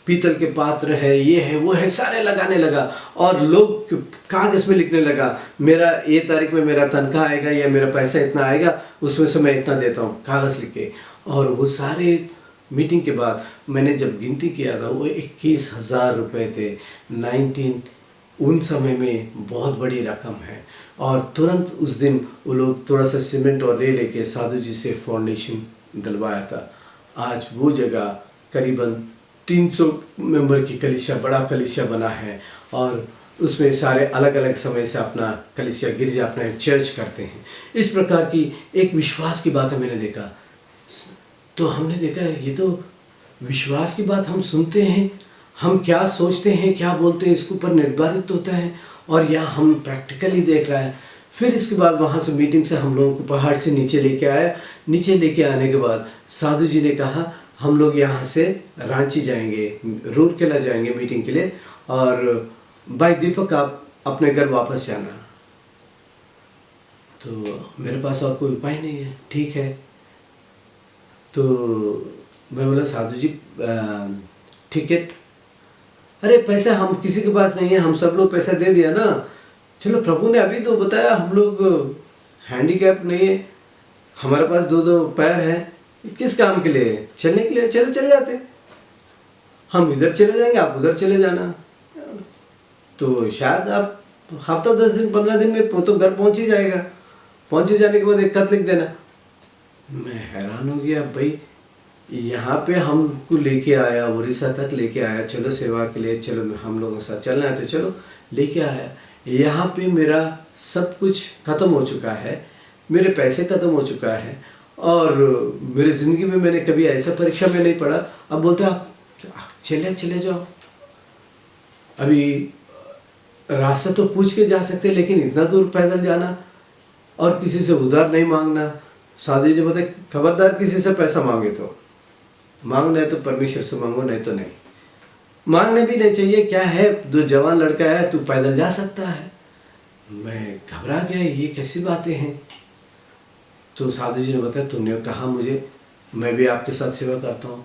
पीतल के पात्र है, ये है वो है, सारे लगाने लगा, और लोग कागज़ में लिखने लगा, मेरा ये तारीख में मेरा तनख्वाह आएगा या मेरा पैसा इतना आएगा, उसमें से मैं इतना देता हूँ, कागज़ लिख के। और वो सारे मीटिंग के बाद मैंने जब गिनती किया था वो 21,000 रुपये थे। उन समय में बहुत बड़ी रकम है। और तुरंत उस दिन वो लोग थोड़ा सा सीमेंट और रे लेके साधु जी से फाउंडेशन दिलवाया था। आज वो जगह करीबन 300 मेंबर की कलीसिया, बड़ा कलीसिया बना है, और उसमें सारे अलग अलग समय से अपना कलीसिया, गिरजा, अपना चर्च करते हैं। इस प्रकार की एक विश्वास की बात है मैंने देखा। तो हमने देखा ये तो विश्वास की बात हम सुनते हैं, हम क्या सोचते हैं, क्या बोलते हैं, इसके ऊपर निर्धारित होता है, और यहाँ हम प्रैक्टिकली देख रहा है। फिर इसके बाद वहाँ से मीटिंग से हम लोगों को पहाड़ से नीचे लेके आया। नीचे लेके आने के बाद साधु जी ने कहा हम लोग यहाँ से रांची जाएंगे, रूरकेला जाएंगे मीटिंग के लिए, और भाई दीपक आप अपने घर वापस जाना। तो मेरे पास और कोई उपाय नहीं है। ठीक है, तो मैं बोला साधु जी टिकट, अरे पैसा हम किसी के पास नहीं है, हम सब लोग पैसा दे दिया ना। चलो प्रभु ने अभी तो बताया हम लोग हैंडीकैप नहीं है, हमारे पास दो दो पैर हैं, किस काम के लिए? चलने के लिए, चले चले जाते, हम इधर चले जाएंगे आप उधर चले जाना। तो शायद आप हफ्ता 10 दिन 15 दिन में तो घर पहुंच ही जाएगा, पहुंचे जाने के बाद एक खत लिख देना। मैं हैरान हो गया, भाई यहाँ पे हमको लेके आया, उड़ीसा तक लेके आया, चलो सेवा के लिए, चलो हम लोगों के साथ चलना है तो चलो लेके आया। यहाँ पे मेरा सब कुछ ख़त्म हो चुका है, मेरे पैसे ख़त्म हो चुका है, और मेरी ज़िंदगी में मैंने कभी ऐसा परीक्षा में नहीं पढ़ा। अब बोलते आप चले जाओ, अभी रास्ता तो पूछ के जा सकते, लेकिन इतना दूर पैदल जाना और किसी से उधार नहीं मांगना। साधु जी ने बताया खबरदार किसी से पैसा मांगे तो मांगना है तो परमेश्वर से मांगो, नहीं तो नहीं, मांगने भी नहीं चाहिए। क्या है, दो जवान लड़का है, तू पैदल जा सकता है। मैं घबरा गया, ये कैसी बातें हैं। तो साधु जी ने बताया तुमने कहा मुझे, मैं भी आपके साथ सेवा करता हूँ।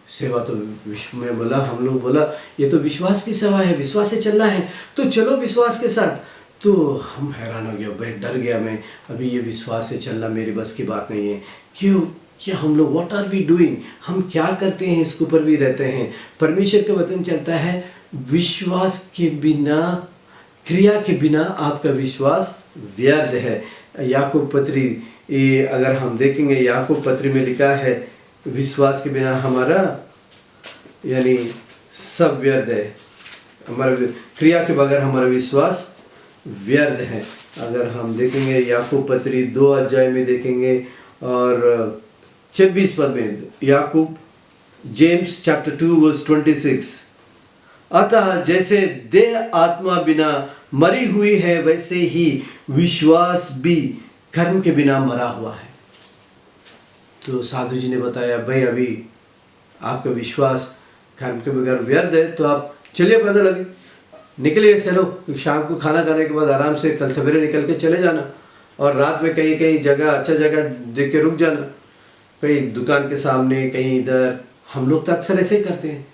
सेवा तो विश्व में बोला, हम लोग बोला ये तो विश्वास की सेवा है, विश्वास से चलना है, तो चलो विश्वास के साथ। तो हम हैरान हो गया, भाई डर गया मैं, अभी ये विश्वास से चलना मेरी बस की बात नहीं है। क्यों, क्या हम लोग व्हाट आर वी डूइंग, हम क्या करते हैं, इसके ऊपर भी रहते हैं। परमेश्वर का वचन चलता है विश्वास के बिना, क्रिया के बिना आपका विश्वास व्यर्थ है। याकूब पत्री, ये अगर हम देखेंगे याकूब पत्री में लिखा है विश्वास के बिना हमारा यानी सब व्यर्थ है, हमारा क्रिया के बगैर हमारा विश्वास व्यर्थ है। अगर हम देखेंगे याकूब पत्री 2 अध्याय में देखेंगे और 26 पद में, याकूब जेम्स चैप्टर 2 वर्स 26, अतः जैसे देह आत्मा बिना मरी हुई है, वैसे ही विश्वास भी कर्म के बिना मरा हुआ है। तो साधु जी ने बताया भाई अभी आपका विश्वास कर्म के बगैर व्यर्थ है, तो आप चलिए पैदल अभी निकलिए, चलो शाम को खाना खाने के बाद आराम से कल सवेरे निकल के चले जाना, और रात में कहीं कहीं जगह अच्छा जगह देख के रुक जाना, कहीं दुकान के सामने, कहीं इधर। हम लोग तो अक्सर ऐसे ही करते हैं।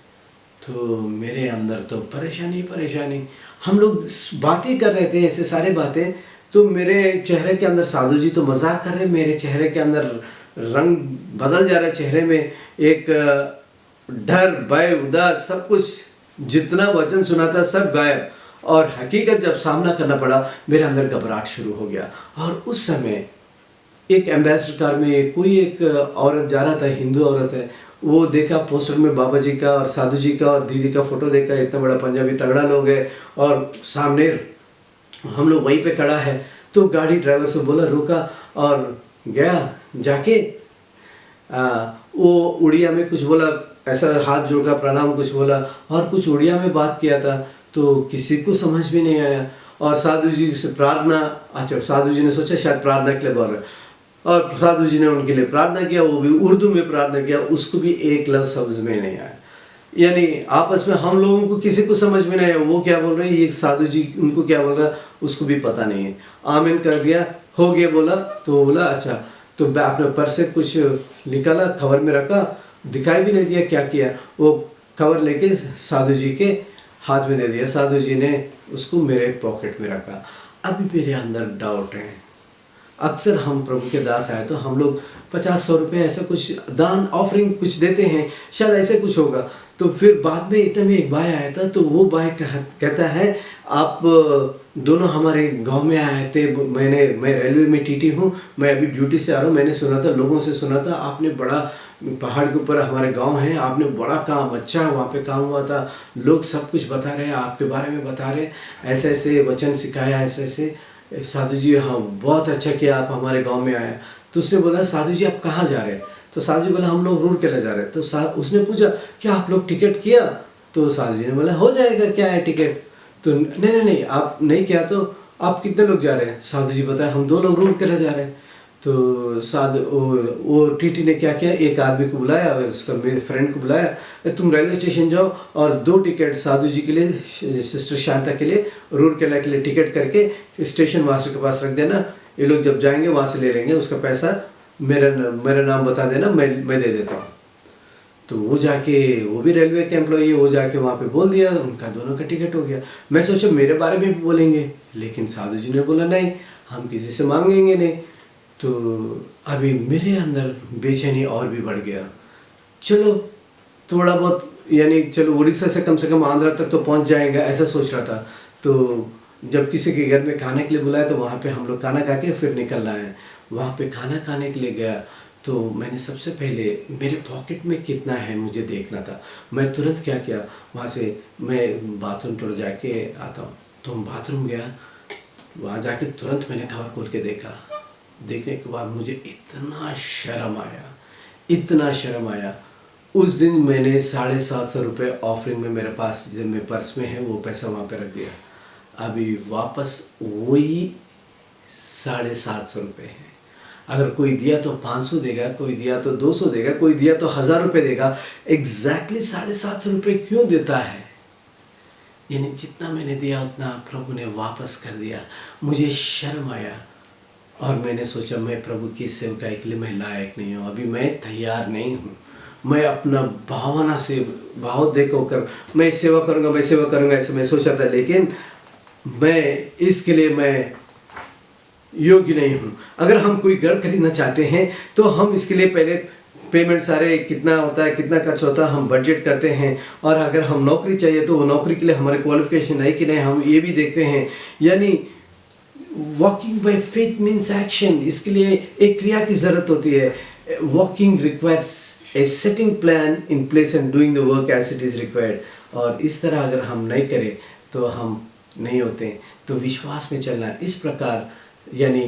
तो मेरे अंदर तो परेशानी, हम लोग बातें कर रहे थे ऐसे सारे बातें, तो मेरे चेहरे के अंदर, साधु जी तो मजाक कर रहे, मेरे चेहरे के अंदर रंग बदल जा रहा है, चेहरे में एक डर, भय, उदास, सब कुछ, जितना वचन सुना था सब गायब, और हकीकत जब सामना करना पड़ा मेरे अंदर घबराहट शुरू हो गया। और उस समय एक एम्बेसडर कार में कोई एक औरत जा रहा था, हिंदू औरत है, वो देखा पोस्टर में बाबा जी का और साधु जी का और दीदी का फोटो देखा, इतना बड़ा पंजाबी तगड़ा लोग है, और सामने हम लोग वहीं पे खड़ा है। तो गाड़ी ड्राइवर से बोला, रुका, और गया जाके वो उड़िया में कुछ बोला, ऐसा हाथ जोड़कर प्रणाम कुछ बोला, और कुछ उड़िया में बात किया था, तो किसी को समझ भी नहीं आया। और साधु जी से प्रार्थना, अच्छा साधु जी ने सोचा शायद प्रार्थना के लिए बोल रहे, और साधु जी ने उनके लिए प्रार्थना किया, वो भी उर्दू में प्रार्थना किया, उसको भी एक लफ्ज़ समझ में नहीं आया। यानी आपस में हम लोगों को किसी को समझ में नहीं आया, वो क्या बोल रहे हैं, ये साधु जी उनको क्या बोल रहा है उसको भी पता नहीं है। आमीन कर दिया, हो गया बोला, तो वो बोला अच्छा, तो अपने पर्स से कुछ निकाला, कवर में रखा, दिखाई भी नहीं दिया क्या किया, वो कवर लेके साधु जी के हाथ में दे दिया, साधु जी ने उसको मेरे पॉकेट में रखा। अभी मेरे अंदर डाउट है, अक्सर हम प्रभु के दास आए तो हम लोग 50-100 रुपये ऐसा कुछ दान ऑफरिंग कुछ देते हैं, शायद ऐसे कुछ होगा। तो फिर बाद में इतने में एक भाई आया था, तो वो भाई कहता है आप दोनों हमारे गांव में आए थे, मैं रेलवे में टीटी हूँ, मैं अभी ड्यूटी से आ रहा हूँ, मैंने सुना था, लोगों से सुना था आपने बड़ा पहाड़ के ऊपर हमारे गांव है, आपने बड़ा काम अच्छा वहाँ पे काम हुआ था, लोग सब कुछ बता रहे हैं आपके बारे में, बता रहे ऐसे ऐसे वचन सिखाया, ऐसे ऐसे। साधु जी हाँ बहुत अच्छा किया आप हमारे गांव में आया। तो उसने बोला साधु जी आप कहाँ जा रहे हैं? तो साधु जी बोला हम लोग रूरकेला जा रहे हैं। तो उसने पूछा क्या आप लोग टिकट किया? तो साधु जी ने बोला हो जाएगा, क्या है टिकट? तो नहीं आप नहीं किया, तो आप कितने लोग जा रहे हैं? साधु जी बताया हम 2 लोग रूरकेला जा रहे हैं। तो साध वो टीटी ने क्या किया, एक आदमी को बुलाया, उसका मेरे फ्रेंड को बुलाया, तुम रेलवे स्टेशन जाओ और 2 टिकट साधु जी के लिए, सिस्टर शांता के लिए, रूरकेला के लिए टिकट करके स्टेशन मास्टर के पास रख देना, ये लोग जब जाएंगे वहाँ से ले लेंगे, उसका पैसा मेरा नाम बता देना, मैं दे देता हूँ। तो वो जाके, वो भी रेलवे के एम्प्लॉई है, वो जाके वहाँ पे बोल दिया, उनका दोनों का टिकट हो गया। मैं सोचा मेरे बारे में भी बोलेंगे, लेकिन साधु जी ने बोला नहीं, हम किसी से मांगेंगे नहीं। तो अभी मेरे अंदर बेचैनी और भी बढ़ गया। चलो थोड़ा बहुत, यानी चलो उड़ीसा से कम आंध्रा तक तो पहुंच जाएगा, ऐसा सोच रहा था। तो जब किसी के घर में खाने के लिए बुलाया तो वहाँ पे हम लोग खाना खा के फिर निकल रहे हैं। वहाँ पे खाना खाने के लिए गया तो मैंने सबसे पहले मेरे पॉकेट में कितना है मुझे देखना था। मैं तुरंत क्या किया, वहाँ से मैं बाथरूम थोड़ा जाके आता हूँ, तो बाथरूम गया, वहाँ जाके तुरंत मैंने खबर खोल के देखा। देखने के बाद मुझे इतना शर्म आया। उस दिन मैंने 750 रुपये ऑफरिंग में मेरे पास, जब मेरे पर्स में है, वो पैसा वहाँ पे रख दिया। अभी वापस वही 750 रुपये है। अगर कोई दिया तो 500 देगा, कोई दिया तो 200 देगा, कोई दिया तो 1000 रुपये देगा। एग्जैक्टली 750 रुपये क्यों देता है? यानी जितना मैंने दिया उतना प्रभु ने वापस कर दिया। मुझे शर्म आया और मैंने सोचा मैं प्रभु की सेवकाई के लिए मैं लायक नहीं हूँ, अभी मैं तैयार नहीं हूँ। मैं अपना भावना से भाव देखो कर मैं सेवा करूँगा ऐसे मैं सोचा था, लेकिन मैं इसके लिए मैं योग्य नहीं हूँ। अगर हम कोई घर खरीदना चाहते हैं तो हम इसके लिए पहले पेमेंट सारे कितना होता है, कितना खर्च होता है, हम बजट करते हैं। और अगर हम नौकरी चाहिए तो वो नौकरी के लिए हमारे क्वालिफिकेशन है कि नहीं, हम ये भी देखते हैं। यानी walking by faith means action, इसके लिए एक क्रिया की ज़रूरत होती है। Walking requires a setting plan in place and doing the work as it is required. और इस तरह अगर हम नहीं करें तो हम नहीं होते। तो विश्वास में चलना इस प्रकार, यानी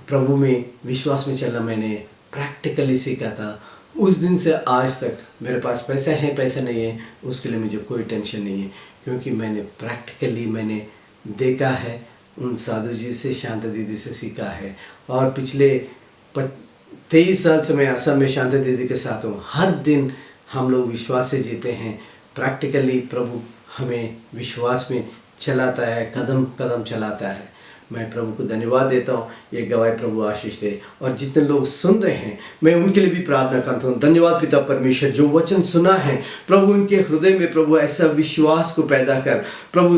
प्रभु में विश्वास में चलना मैंने प्रैक्टिकली सीखा था। उस दिन से आज तक मेरे पास पैसा है पैसा नहीं है उसके लिए मुझे कोई टेंशन नहीं है, क्योंकि मैंने प्रैक्टिकली मैंने देखा है, उन साधु जी से, शांता दीदी से सीखा है। और पिछले 23 साल से मैं असम में शांता दीदी के साथ हूँ। हर दिन हम लोग विश्वास से जीते हैं। प्रैक्टिकली प्रभु हमें विश्वास में चलाता है, कदम कदम चलाता है। मैं प्रभु को धन्यवाद देता हूँ। ये गवाही प्रभु आशीष दे। और जितने लोग सुन रहे हैं मैं उनके लिए भी प्रार्थना करता हूँ। धन्यवाद पिता परमेश्वर, जो वचन सुना है प्रभु उनके हृदय में प्रभु ऐसा विश्वास को पैदा कर। प्रभु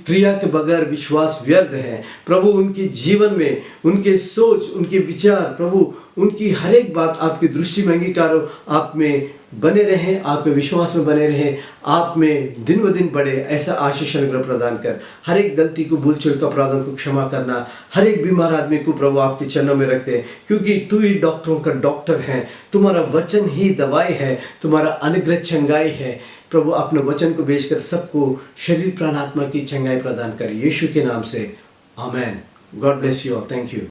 क्रिया के बगैर विश्वास व्यर्थ है। प्रभु उनके जीवन में, उनके सोच, उनके विचार, प्रभु उनकी हर एक बात आपकी दृष्टि में अंगीकार हो, आप में बने रहें, आपके विश्वास में बने रहें, आप में दिन ब दिन बढ़े, ऐसा आशीष अनुग्रह प्रदान कर। हर एक गलती को, भूल चूक का अपराधों को क्षमा करना। हर एक बीमार आदमी को प्रभु आपके चरणों में रखते हैं, क्योंकि तू ही डॉक्टरों का डॉक्टर है। तुम्हारा वचन ही दवाई है, तुम्हारा अनुग्रह चंगाई है। प्रभु अपने वचन को भेजकर सबको शरीर प्राण आत्मा की चंगाई प्रदान कर, यीशु के नाम से amen. God bless you all. Thank you.